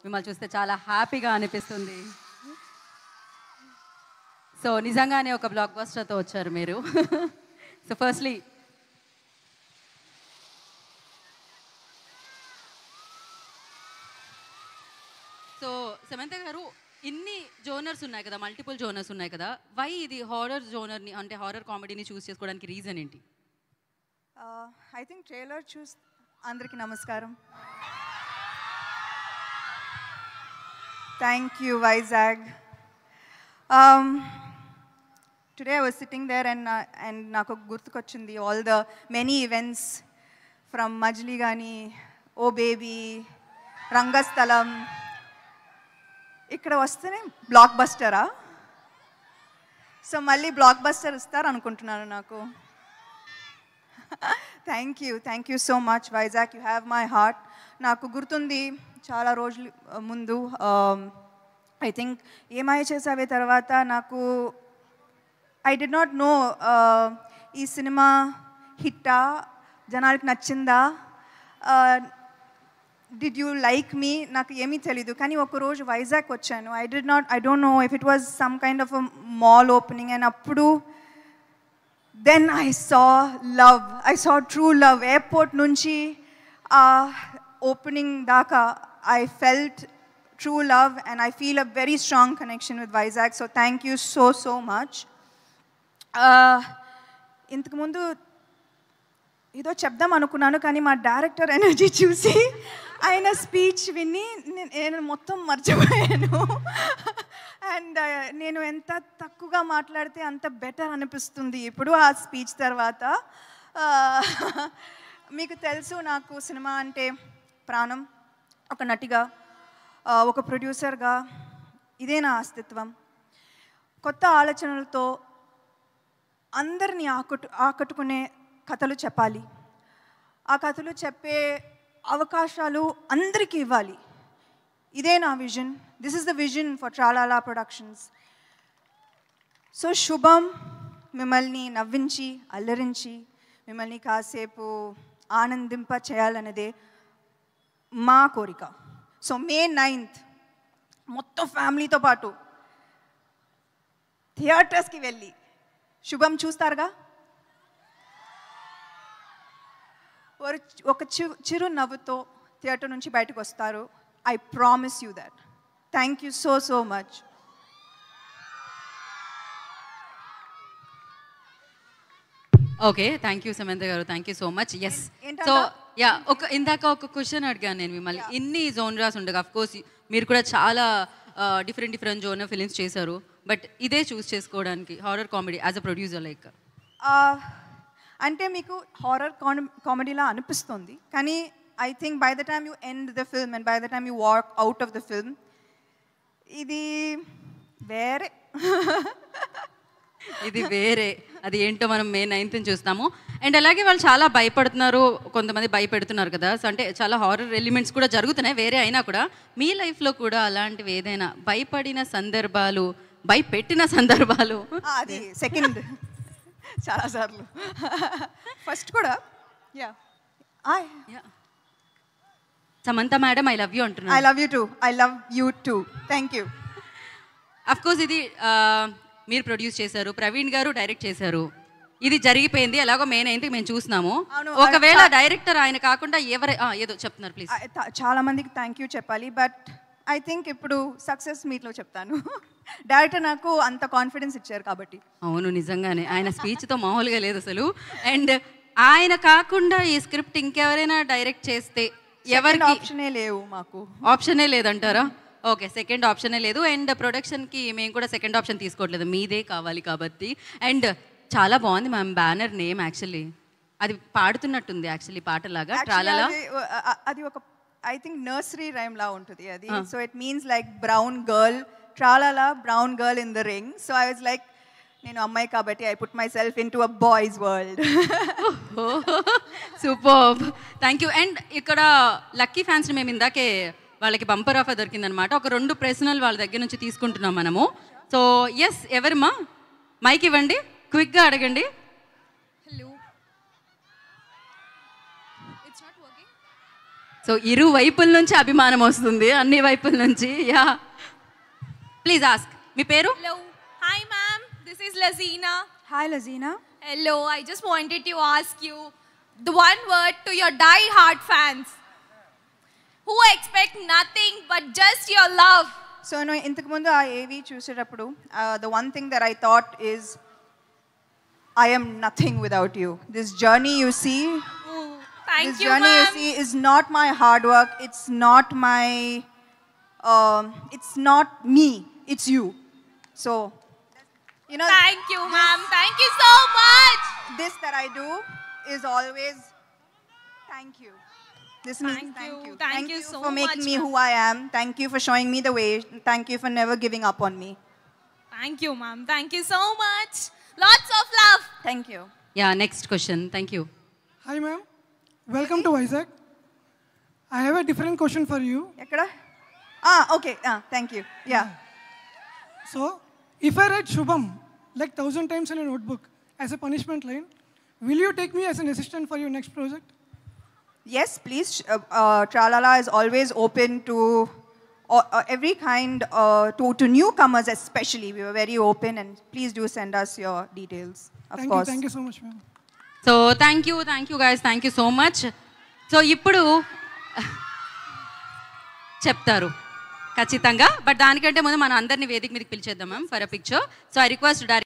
మిమ్మల్ని చూస్తే చాలా హ్యాపీగా అనిపిస్తుంది. సో నిజంగానే ఒక బ్లాక్ బస్టర్తో వచ్చారు మీరు. సో ఫస్ట్లీ సో సమంత గారు, ఇన్ని జోనర్స్ ఉన్నాయి కదా, మల్టిపుల్ జోనర్స్ ఉన్నాయి కదా, వై ఇది హారర్ జోనర్ని అంటే హారర్ కామెడీని చూస్ చేసుకోవడానికి రీజన్ ఏంటి? ఐ థింక్ ట్రైలర్ అందరికీ నమస్కారం. Thank you, Vizag. Today I was sitting there and నాకు గుర్తుకొచ్చింది all the many events from Majli Gani, Oh Baby, Rangasthalam. ఇక్కడ వస్తేనే బ్లాక్ బస్టరా? సో మళ్ళీ బ్లాక్ బస్టర్ ఇస్తారు అనుకుంటున్నాను నాకు. Thank you so much Vizag, you have my heart. నాకు గుర్తుంది చాలా రోజులు ముందు, ఐ థింక్ ఏమై చేసావే తర్వాత నాకు ఐ డి నాట్ నో ఈ సినిమా హిట్టా, జనాలకి నచ్చిందా, డిడ్ యూ లైక్ మీ, నాకు ఏమీ తెలీదు. కానీ ఒకరోజు వైజాగ్ వచ్చాను. I don't know if it was some kind of a mall opening, and అప్పుడు then I saw true love. Airport nunchi opening daka I felt true love, and I feel a very strong connection with Vizag. So thank you so much. ఇంతకు ముందు ఏదో చెప్దాం అనుకున్నాను, కానీ మా director energy చూసి ఆయన స్పీచ్ విని నేను మొత్తం మర్చిపోయాను. అండ్ నేను ఎంత తక్కువగా మాట్లాడితే అంత బెటర్ అనిపిస్తుంది ఇప్పుడు ఆ స్పీచ్ తర్వాత. మీకు తెలుసు నాకు సినిమా అంటే ప్రాణం. ఒక నటిగా, ఒక ప్రొడ్యూసర్గా ఇదే నా అస్తిత్వం. కొత్త ఆలోచనలతో అందరినీ ఆకట్టుకునే కథలు చెప్పాలి. ఆ కథలు చెప్పే అవకాశాలు అందరికీ ఇవ్వాలి. ఇదే నా vision. This is the vision for Tralala Productions. So Shubham మిమ్మల్ని నవ్వించి అల్లరించి మిమ్మల్ని కాసేపు ఆనందింప చేయాలన్నదే మా కోరిక. సో May 9th మొత్తం ఫ్యామిలీతో పాటు థియేటర్స్కి వెళ్ళి శుభం చూస్తారుగా. ఒక చిరు నవ్వుతో థియేటర్ నుంచి బయటకు వస్తారు. I promise you that. Thank you so much. Okay, thank you Samantha గారు, thank you so much. Yes, so yeah, ఇందాక ఒక క్వశ్చన్ అడిగాను నేను మిమ్మల్ని. ఇన్ని జోనరాస్ ఉండగా, అఫ్ కోర్స్ మీరు కూడా చాలా డిఫరెంట్ జోనర్ ఫిలిమ్స్ చేశారు, బట్ ఇదే చూస్ చేసుకోవడానికి horror comedy as a producer like అంటే మీకు హారర్ కామెడీలా అనిపిస్తుంది, కానీ I think by the time you end the film and by the time you walk out of the film, ఇది వేరే. ఇది వేరే, అది ఏంటో మనం May 9th చూస్తాము. అండ్ అలాగే వాళ్ళు చాలా భయపడుతున్నారు, కొంతమంది భయపెడుతున్నారు కదా. సో అంటే చాలా హారర్ ఎలిమెంట్స్ కూడా జరుగుతున్నాయి వేరే అయినా కూడా. మీ లైఫ్లో కూడా అలాంటివి ఏదైనా భయపడిన సందర్భాలు, భయపెట్టిన సందర్భాలు? అది సెకండ్ చాలాసార్లు. ఫస్ట్ కూడా yeah Samantha madam, I love you అంటున్నాను. I love you too. Thank you. Of course ఇది మీరు ప్రొడ్యూస్ చేశారు, ప్రవీణ్ గారు డైరెక్ట్ చేశారు. ఇది జరిగిపోయింది, ఎలాగో May 9th మేము చూస్తున్నాము. ఒకవేళ డైరెక్టర్ ఆయన కాకుండా ఏదో చెప్తున్నారు ప్లీజ్. చాలా మందికి థ్యాంక్ యూ చెప్పాలి, బట్ ఐ థింక్ ఇప్పుడు సక్సెస్ మీట్లో చెప్తాను. డైరెక్టర్ నాకు అంత కాన్ఫిడెన్స్ ఇచ్చారు కాబట్టి. అవును, నిజంగానే ఆయన స్పీచ్తో మామూలుగా లేదు అసలు. అండ్ ఆయన కాకుండా ఈ స్క్రిప్ట్ ఇంకెవరైనా డైరెక్ట్ చేస్తే ఎవరికి ఆప్షనే లేవు, మాకు ఆప్షనే లేదంటారా? ఓకే, సెకండ్ ఆప్షనే లేదు. అండ్ ప్రొడక్షన్కి మేము కూడా సెకండ్ ఆప్షన్ తీసుకోవట్లేదు, మీదే కావాలి కాబట్టి. అండ్ చాలా బాగుంది మ్యామ్ బ్యానర్ నేమ్, యాక్చువల్లీ అది పాడుతున్నట్టుంది యాక్చువల్లీ పాటలాగా. ట్రాలాలా అది ఒక ఐ థింక్ నర్సరీ రైమ్ లా ఉంటుంది అది. So it means like brown girl, Tralala brown girl in the ring. So I was like, నేను అమ్మాయి కాబట్టి I put myself into a boys world. Super, thank you. And ఇక్కడ lucky ఫ్యాన్స్ని మేము ఇందాకే వాళ్ళకి బంపర్ ఆఫర్ దొరికిందనమాట. ఒక 2 ప్రశ్నలు వాళ్ళ దగ్గర నుంచి తీసుకుంటున్నాం మనము. సో ఎస్, ఎవరమ్మా మైక్ ఇవ్వండి, క్విక్గా అడగండి. Hello, it's not working. So ఇరు వైపుల నుంచి అభిమానం వస్తుంది, అన్ని వైపుల నుంచి. Yeah, please ask. మీ పేరు? Hello. Hi, ma'am. This is Lazina. Hi, Lazina. Hello. I just wanted to ask you the one word to your die-hard fans who expect nothing but just your love. So, no, ఇంతకు ముందు ఆ ఏవి చూసేటప్పుడు the one thing that I thought is, I am nothing without you. This journey you see, Thank this you, journey you ma'am. see is not my hard work. It's not my, it's not me. It's you. So, you know, Thank you, ma'am. Thank you so much. this that I do is always thank you. This means Thank thank you. you. Thank you so for making much, me ma'am. who I am. Thank you for showing me the way. Thank you for never giving up on me. Thank you, ma'am. Thank you so much. Lots of love. Thank you. Yeah, next question. Thank you. Hi ma'am, welcome to Vizag. I have a different question for you. Ekkada? Okay. Thank you. Yeah. So, if I write Shubham like 1,000 times in a notebook as a punishment line, will you take me as an assistant for your next project? Yes, please. Tralala is always open to every kind, to newcomers especially. We were very open, and please do send us your details. Of course. Thank you so much, ma'am. So thank you guys, thank you so much. So ఇప్పుడు చెప్తారు ఖచ్చితంగా, but దానికంటే ముందు మనం అందరినీ వేదిక మీదకి పిలిచేద్దాం ma'am for a picture. So I request